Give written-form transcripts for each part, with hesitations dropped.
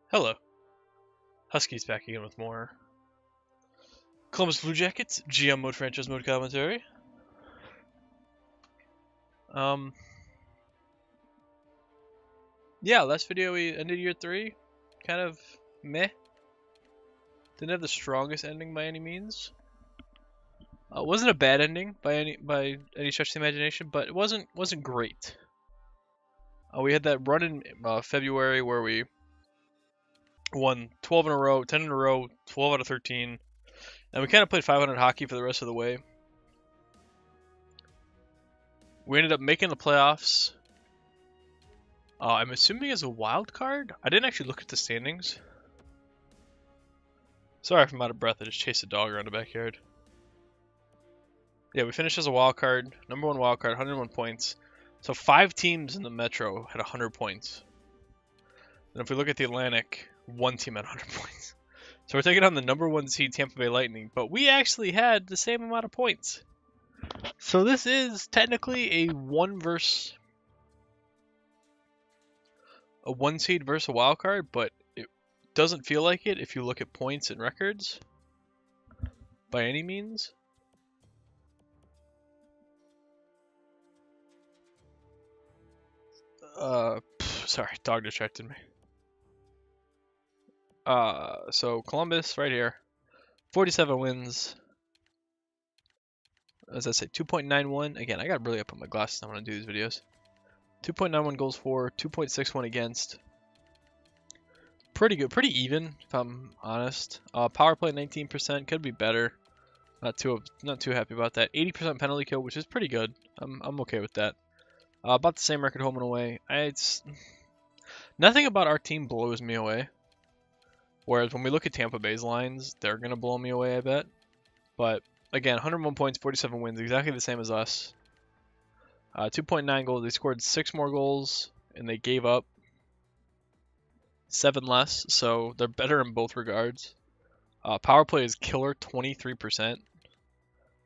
Hello, Huskies back again with more Columbus Blue Jackets GM mode franchise mode commentary. Yeah, last video we ended year 3, kind of meh. Didn't have the strongest ending by any means. Wasn't a bad ending by any stretch of the imagination, but it wasn't great. We had that run in February where we won 12 in a row, 10 in a row, 12 out of 13, and we kind of played 500 hockey for the rest of the way. We ended up making the playoffs. I'm assuming as a wild card? I didn't actually look at the standings. Sorry if I'm out of breath, I just chased a dog around the backyard. Yeah, we finished as a wild card, number 1 wild card, 101 points. So 5 teams in the Metro had 100 points. And if we look at the Atlantic, 1 team had 100 points. So we're taking on the number 1 seed Tampa Bay Lightning, but we actually had the same amount of points. So this is technically a 1 seed versus a wild card, but it doesn't feel like it if you look at points and records by any means. Sorry, dog distracted me. So Columbus right here, 47 wins. As I say, 2.91. Again, I gotta really up on my glasses when I do these videos. 2.91 goals for, 2.61 against. Pretty good, pretty even if I'm honest. Power play 19%, could be better. Not too happy about that. 80% penalty kill, which is pretty good. I'm okay with that. About the same record home and away. It's nothing about our team blows me away. Whereas when we look at Tampa Bay's lines, they're gonna blow me away, I bet. But again, 101 points, 47 wins, exactly the same as us. 2.9 goals. They scored 6 more goals, and they gave up 7 less. So they're better in both regards. Power play is killer, 23%.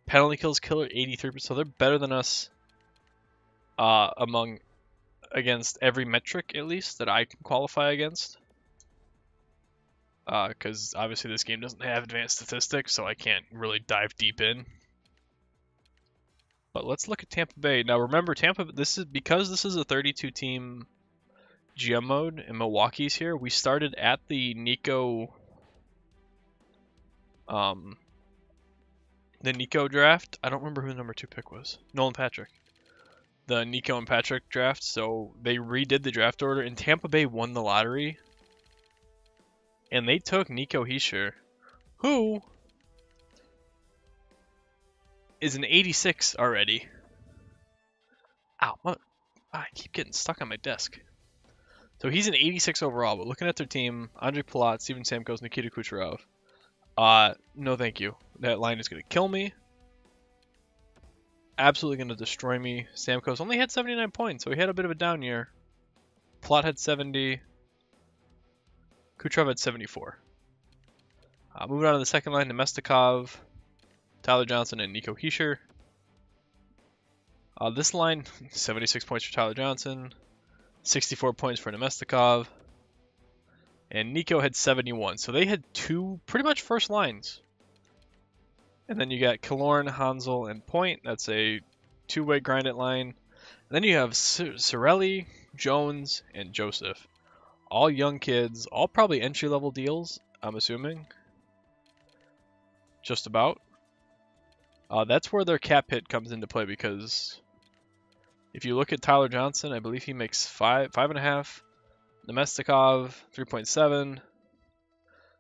Penalty kills killer, 83%. So they're better than us against every metric, at least, that I can qualify against. Because obviously this game doesn't have advanced statistics, so I can't really dive deep in. But let's look at Tampa Bay. Now remember, because this is a 32-team GM mode and Milwaukee's here, we started at the Nico draft. I don't remember who the number 2 pick was. Nolan Patrick. The Nico and Patrick draft, so they redid the draft order, and Tampa Bay won the lottery. And they took Nico Hischier, who is an 86 already. Ow, I keep getting stuck on my desk. So he's an 86 overall, but looking at their team, Andre Palat, Steven Stamkos, Nikita Kucherov. No thank you. That line is going to kill me. Absolutely going to destroy me. Stamkos only had 79 points, so he had a bit of a down year. Palat had 70. Kucherov had 74. Moving on to the second line, Nemestikov, Tyler Johnson, and Nico Hischier. This line, 76 points for Tyler Johnson, 64 points for Nemestikov, and Nico had 71. So they had 2 pretty much first lines. And then you got Killorn, Hansel, and Point. That's a 2-way grinded line. And then you have Cirelli, Jones, and Joseph. All young kids, all probably entry-level deals, I'm assuming. Just about. That's where their cap hit comes into play, because if you look at Tyler Johnson, I believe he makes 5.5. Nemestikov, 3.7.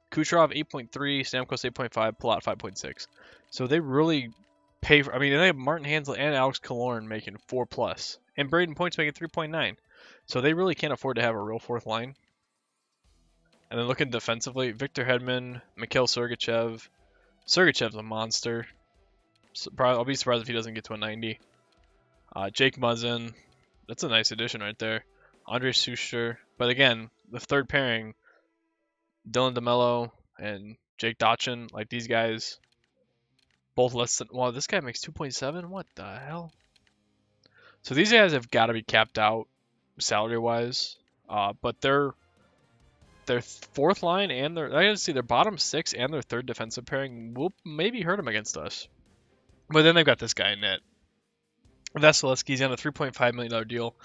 Kucherov, 8.3. Stamkos, 8.5. Palat, 5.6. So they really pay for... I mean, they have Martin Hansel and Alex Killorn making 4+. And Braden Point's making 3.9. So they really can't afford to have a real fourth line. And then looking defensively, Victor Hedman, Mikhail Sergachev. Sergachev's a monster. I'll be surprised if he doesn't get to a 90. Jake Muzzin. That's a nice addition right there. Andre Suster. But again, the third pairing, Dylan DeMello and Jake Dotchin, like these guys, both less than... Wow, this guy makes 2.7? What the hell? So these guys have got to be capped out salary-wise. But they're their fourth line and I gotta see their bottom six and their third defensive pairing will maybe hurt them against us. But then they've got this guy in net. Vasilevsky's on a $3.5 million deal.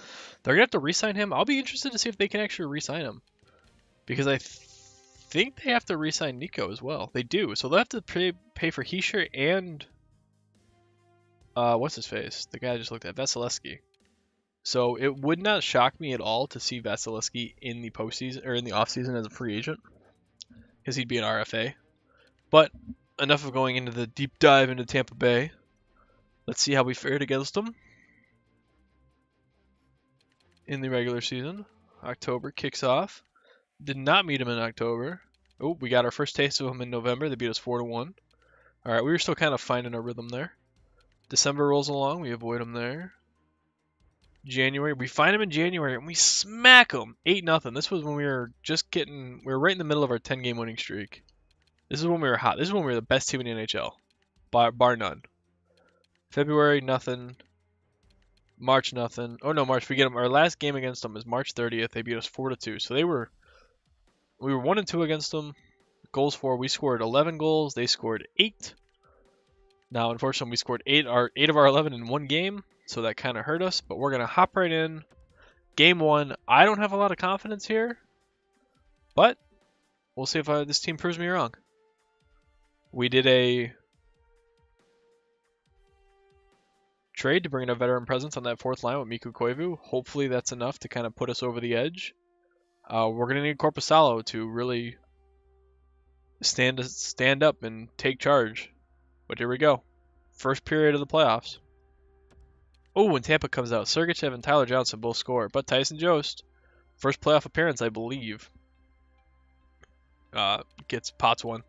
They're gonna have to re-sign him. I'll be interested to see if they can actually re-sign him, because I think they have to re-sign Nico as well. They do, so they'll have to pay for Hischier and what's his face? The guy I just looked at, Vasilevsky. So it would not shock me at all to see Vasilevsky in the postseason or in the offseason as a free agent, because he'd be an RFA. But enough of going into the deep dive into Tampa Bay. Let's see how we fared against them in the regular season. October kicks off. Did not meet them in October. Oh, we got our first taste of them in November. They beat us 4-1. All right, we were still kind of finding our rhythm there. December rolls along. We avoid them there. January, we find them in January and we smack them 8-0. This was when we were right in the middle of our 10-game winning streak. This is when we were hot. This is when we were the best team in the NHL, bar none. February, nothing. March, nothing. Oh no, March, we get them. Our last game against them is March 30th. They beat us 4-2. So we were 1-2 against them. Goals for, we scored 11 goals. They scored 8. Now, unfortunately, we scored 8 of our 11 in one game, so that kind of hurt us. But we're gonna hop right in. Game 1. I don't have a lot of confidence here, but we'll see if this team proves me wrong. We did a trade to bring in a veteran presence on that fourth line with Mikko Koivu. Hopefully that's enough to kind of put us over the edge. We're going to need Korpisalo to really stand up and take charge. But here we go. First period of the playoffs. Oh, when Tampa comes out, Sergachev and Tyler Johnson both score. But Tyson Jost, first playoff appearance, I believe, gets pots one.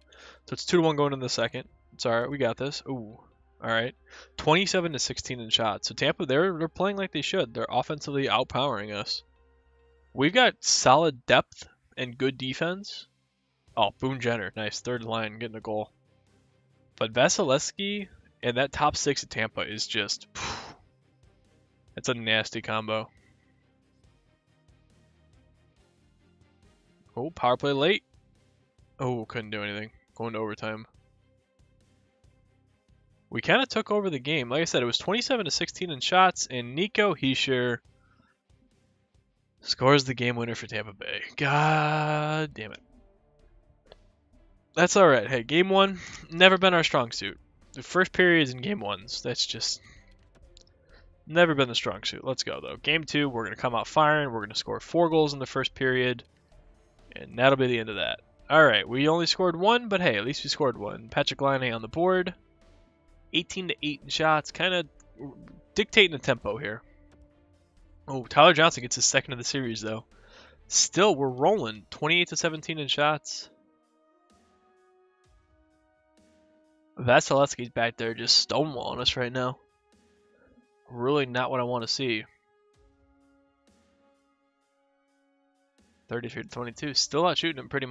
So it's 2-1 going in the second. It's all right. We got this. Ooh. All right, 27-16 in shots. So Tampa, they're playing like they should. They're offensively outpowering us. We've got solid depth and good defense. Oh, Boone Jenner, nice third line, getting a goal. But Vasilevsky and that top six at Tampa is just, it's a nasty combo. Oh, power play late. Oh, couldn't do anything. Going to overtime. We kind of took over the game. Like I said, it was 27-16 in shots, and Nico Hischier scores the game winner for Tampa Bay. God damn it. That's all right. Hey, game 1, never been our strong suit. The first periods in game 1s, that's just never been the strong suit. Let's go, though. Game 2, we're going to come out firing. We're going to score 4 goals in the first period, and that'll be the end of that. All right, we only scored 1, but hey, at least we scored 1. Patrick Laine on the board. 18-8 in shots, kind of dictating the tempo here. Oh, Tyler Johnson gets his second of the series, though. Still, we're rolling. 28-17 in shots. Vasilevsky's back there just stonewalling us right now. Really not what I want to see. 33-22. Still out shooting him pretty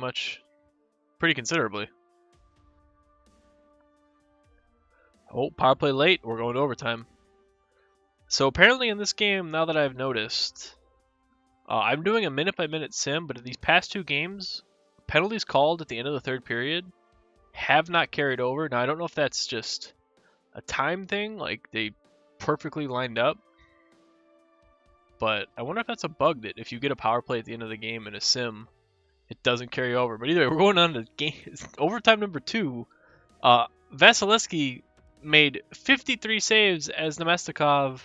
considerably. Oh, power play late. We're going to overtime. So apparently in this game, now that I've noticed, I'm doing a minute-by-minute sim, but in these past 2 games, penalties called at the end of the third period have not carried over. Now, I don't know if that's just a time thing, like they perfectly lined up, but I wonder if that's a bug that if you get a power play at the end of the game in a sim, it doesn't carry over. But either way, we're going on to game overtime number 2. Vasilevsky made 53 saves as Nemestikov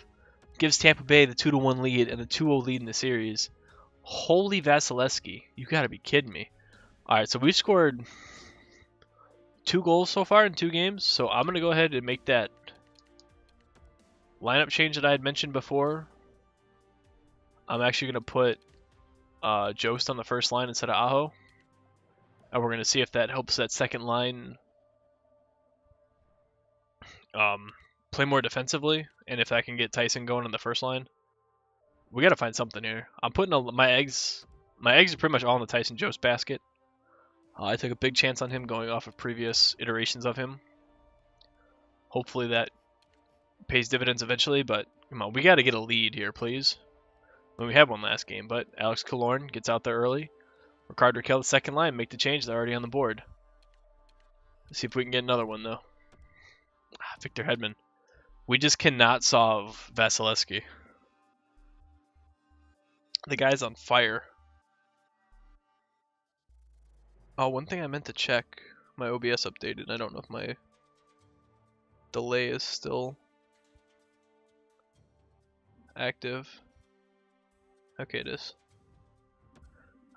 gives Tampa Bay the 2-1 lead and the 2-0 lead in the series. Holy Vasilevsky. You gotta be kidding me. Alright, so we scored 2 goals so far in 2 games, so I'm going to go ahead and make that lineup change that I had mentioned before. I'm actually going to put Jost on the first line instead of Aho. And we're going to see if that helps that second line play more defensively, and if I can get Tyson going on the first line. We got to find something here. I'm putting my eggs are pretty much all in the Tyson Jost basket. I took a big chance on him going off of previous iterations of him. Hopefully that pays dividends eventually, but come on, we got to get a lead here, please. Well, we had one last game, but Alex Killorn gets out there early. Rickard Raquel, the second line, make the change. They're already on the board. Let's see if we can get another one, though. Victor Hedman. We just cannot solve Vasilevsky. The guy's on fire. Oh, one thing I meant to check. My OBS updated. I don't know if my delay is still active. Okay, it is.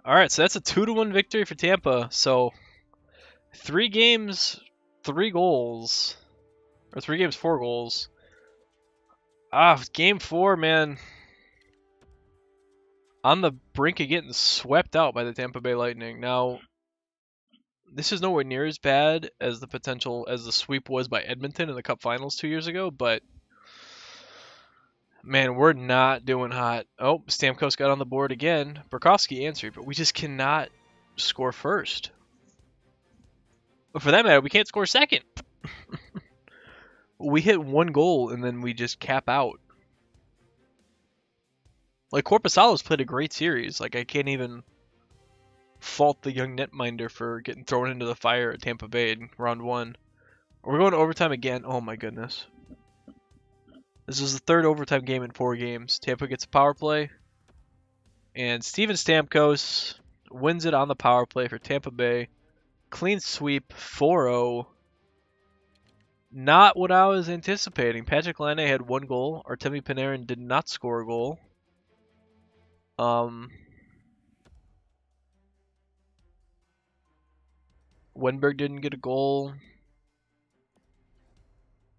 Alright, so that's a 2-1 victory for Tampa. So, 3 games, 3 goals. Or 3 games, 4 goals. Game 4, man. On the brink of getting swept out by the Tampa Bay Lightning. Now, this is nowhere near as bad as the sweep was by Edmonton in the Cup Finals 2 years ago, but man, we're not doing hot. Oh, Stamkos got on the board again. Burakovsky answered, but we just cannot score first. But for that matter, we can't score second. We hit 1 goal and then we just cap out. Like, Korpisalo's played a great series. Like, I can't even fault the young netminder for getting thrown into the fire at Tampa Bay in round 1. We're going to overtime again. Oh my goodness. This is the 3rd overtime game in 4 games. Tampa gets a power play. And Steven Stamkos wins it on the power play for Tampa Bay. Clean sweep, 4-0. Not what I was anticipating. Patrick Laine had 1 goal. Artemi Panarin did not score a goal. Wenberg didn't get a goal.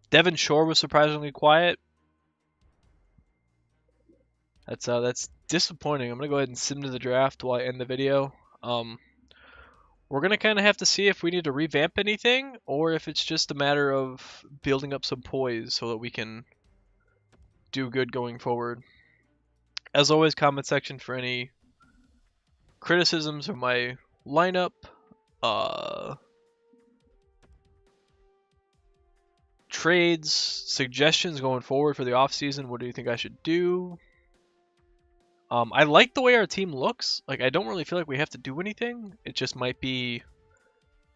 Devin Shore was surprisingly quiet. That's disappointing. I'm gonna go ahead and sim to the draft while I end the video. We're gonna kind of have to see if we need to revamp anything, or if it's just a matter of building up some poise so that we can do good going forward. As always, comment section for any criticisms of my lineup. Trades, suggestions going forward for the offseason. What do you think I should do? I like the way our team looks. Like, I don't really feel like we have to do anything. It just might be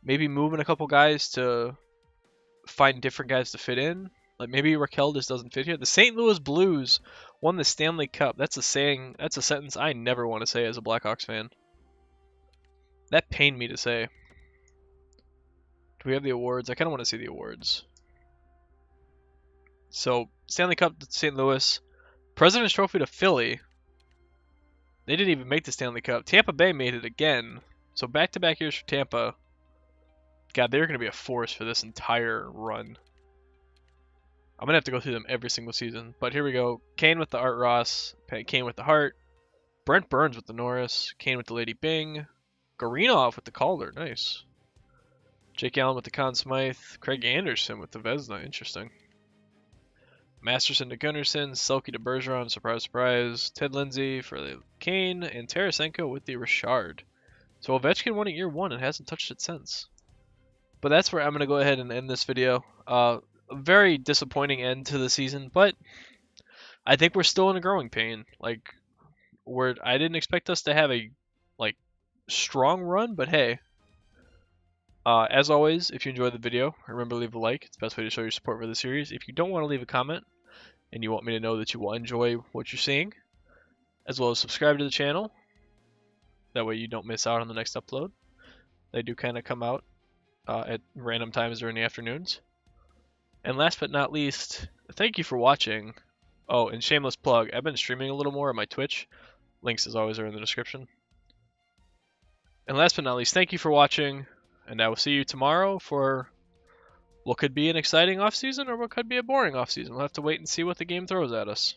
maybe moving a couple guys to find different guys to fit in. Like, maybe Raquel just doesn't fit here. The St. Louis Blues won the Stanley Cup. That's a saying. That's a sentence I never want to say as a Blackhawks fan. That pained me to say. Do we have the awards? I kind of want to see the awards. So, Stanley Cup to St. Louis. President's Trophy to Philly. They didn't even make the Stanley Cup. Tampa Bay made it again. So, back-to-back years for Tampa. God, they're going to be a force for this entire run. I'm going to have to go through them every single season. But here we go. Kane with the Art Ross. Kane with the Hart. Brent Burns with the Norris. Kane with the Lady Bing. Garinov with the Calder. Nice. Jake Allen with the Conn Smythe. Craig Anderson with the Vezina. Interesting. Masterson to Gunnarsson. Selke to Bergeron. Surprise, surprise. Ted Lindsay for the Kane. And Tarasenko with the Richard. So Ovechkin won it year 1 and hasn't touched it since. But that's where I'm going to go ahead and end this video. A very disappointing end to the season, but I think we're still in a growing pain. Like, I didn't expect us to have a strong run, but hey. As always, if you enjoyed the video, remember to leave a like. It's the best way to show your support for the series. If you don't want to leave a comment and you want me to know that you will enjoy what you're seeing, as well as subscribe to the channel. That way you don't miss out on the next upload. They do kind of come out at random times during the afternoons. And last but not least, thank you for watching. Oh, and shameless plug, I've been streaming a little more on my Twitch. Links, as always, are in the description. And last but not least, thank you for watching. And I will see you tomorrow for what could be an exciting offseason or what could be a boring offseason. We'll have to wait and see what the game throws at us.